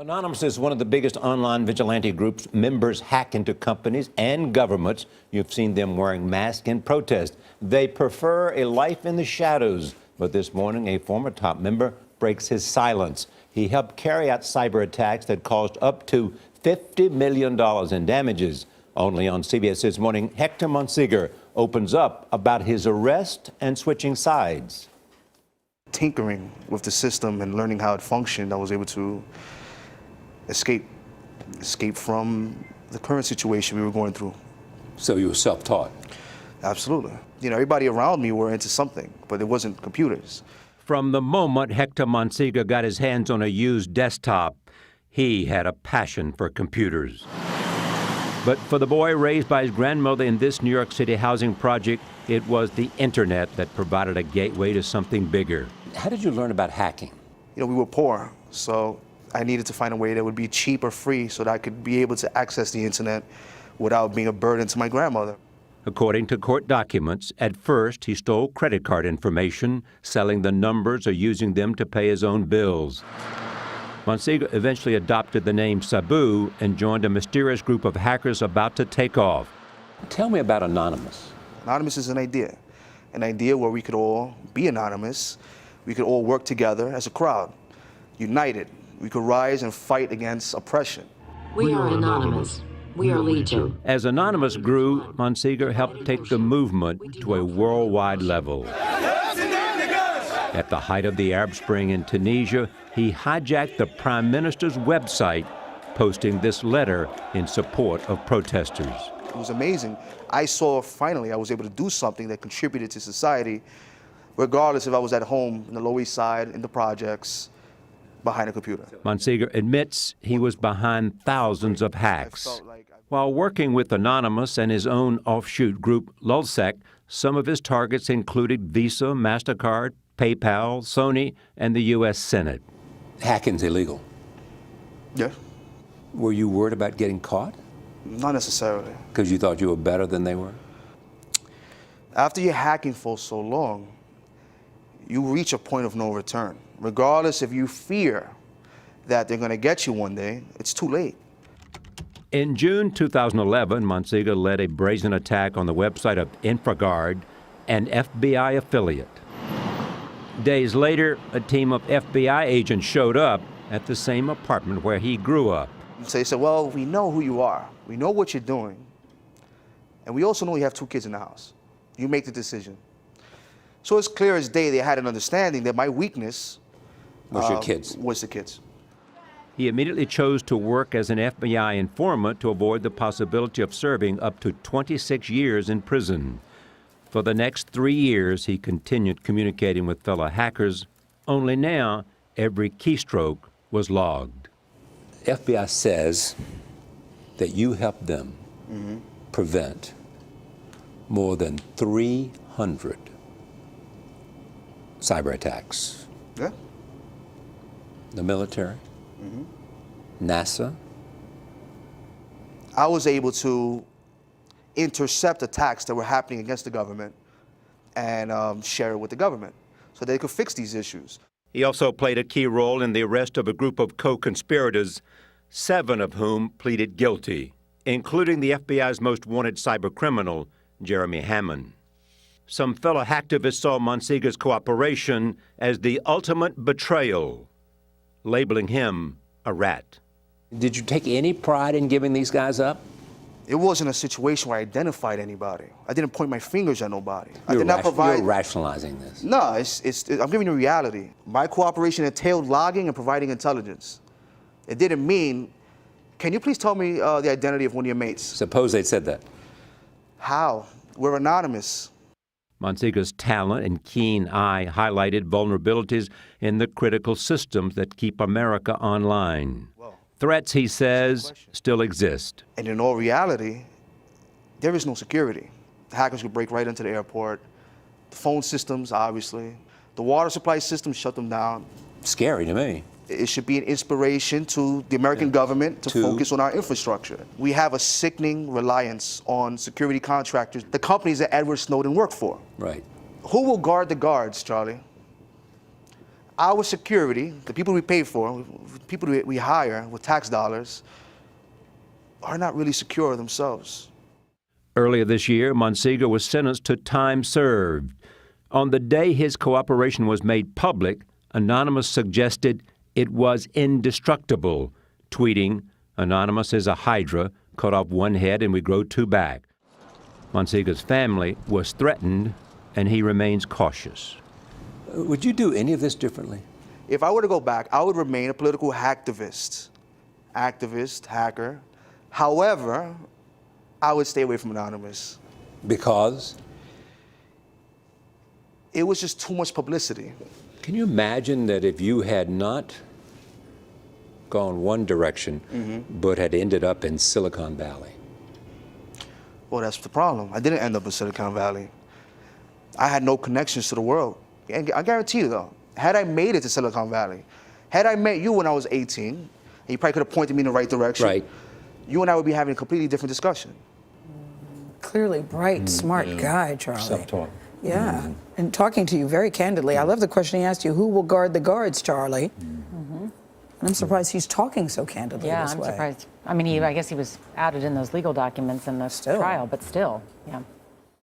Anonymous is one of the biggest online vigilante groups. Members hack into companies and governments. You've seen them wearing masks in protest. They prefer a life in the shadows. But this morning, a former top member breaks his silence. He helped carry out cyber attacks that caused up to $50 million in damages. Only on CBS This Morning, Hector Monsegur opens up about his arrest and switching sides. Tinkering with the system and learning how it functioned, I was able to escape from the current situation we were going through. So you were self-taught? Absolutely. You know, everybody around me were into something, but it wasn't computers. From the moment Hector Monsegur got his hands on a used desktop, he had a passion for computers. But for the boy raised by his grandmother in this New York City housing project, it was the internet that provided a gateway to something bigger. How did you learn about hacking? You know, we were poor, so I needed to find a way that would be cheap or free so that I could be able to access the internet without being a burden to my grandmother. According to court documents, at first he stole credit card information, selling the numbers or using them to pay his own bills. Monsegur eventually adopted the name Sabu and joined a mysterious group of hackers about to take off. Tell me about Anonymous. Anonymous is an idea where we could all be anonymous. We could all work together as a crowd, united. We could rise and fight against oppression. We are Anonymous. We are Legion. As Anonymous grew, Monsegur helped take the movement to a worldwide level. At the height of the Arab Spring in Tunisia, he hijacked the Prime Minister's website, posting this letter in support of protesters. It was amazing. I saw finally I was able to do something that contributed to society, regardless if I was at home in the Lower East Side, in the projects, behind a computer. Monsegur admits he was behind thousands of hacks. While working with Anonymous and his own offshoot group, Lulzsec, some of his targets included Visa, MasterCard, PayPal, Sony, and the U.S. Senate. Hacking's illegal. Yeah. Were you worried about getting caught? Not necessarily. Because you thought you were better than they were? After you're hacking for so long, you reach a point of no return. Regardless if you fear that they're going to get you one day, it's too late. In June 2011, Monsegur led a brazen attack on the website of InfraGard, an FBI affiliate. Days later, a team of FBI agents showed up at the same apartment where he grew up. So they said, well, we know who you are. We know what you're doing. And we also know you have 2 kids in the house. You make the decision. So it's clear as day they had an understanding that my weakness was your kids. Was the kids. He immediately chose to work as an FBI informant to avoid the possibility of serving up to 26 years in prison. For the next 3 years, he continued communicating with fellow hackers, only now every keystroke was logged. FBI says that you helped them prevent more than 300 cyber attacks. Yeah. The military, NASA. I was able to intercept attacks that were happening against the government and share it with the government so they could fix these issues. He also played a key role in the arrest of a group of co-conspirators, 7 of whom pleaded guilty, including the FBI's most wanted cybercriminal, Jeremy Hammond. Some fellow hacktivists saw Monsegur's cooperation as the ultimate betrayal, labeling him a rat. Did you take any pride in giving these guys up? It wasn't a situation where I identified anybody. I didn't point my fingers at nobody. I You're did not provide. You're rationalizing this. No, I'm giving you reality. My cooperation entailed logging and providing intelligence. It didn't mean, can you please tell me the identity of one of your mates? Suppose they'd said that. How? We're anonymous. Monsegur's talent and keen eye highlighted vulnerabilities in the critical systems that keep America online. Threats, he says, still exist. And in all reality, there is no security. The hackers could break right into the airport. The phone systems, obviously. The water supply systems, shut them down. Scary to me. It should be an inspiration to the American government to focus on our infrastructure. We have a sickening reliance on security contractors, the companies that Edward Snowden worked for. Right. Who will guard the guards, Charlie? our security, the people we pay for, people we hire with tax dollars, are not really secure themselves. Earlier this year, Monsiga was sentenced to time served. On the day his cooperation was made public, Anonymous suggested it was indestructible, tweeting, "Anonymous is a hydra, cut off one head and we grow two back." Monsiga's family was threatened, and he remains cautious. Would you do any of this differently? If I were to go back, I would remain a political hacktivist, hacker. However, I would stay away from Anonymous. Because? It was just too much publicity. Can you imagine that if you had not gone one direction, but had ended up in Silicon Valley? Well, that's the problem. I didn't end up in Silicon Valley. I had no connections to the world. And I guarantee you, though, had I made it to Silicon Valley, had I met you when I was 18, and you probably could have pointed me in the right direction, Right. you and I would be having a completely different discussion. Clearly bright, smart guy, Charlie. Self-taught. Yeah. And talking to you very candidly, I love the question he asked you, who will guard the guards, Charlie? And I'm surprised he's talking so candidly this way. I'm surprised. I mean, I guess he was outed in those legal documents in the trial, but still, yeah.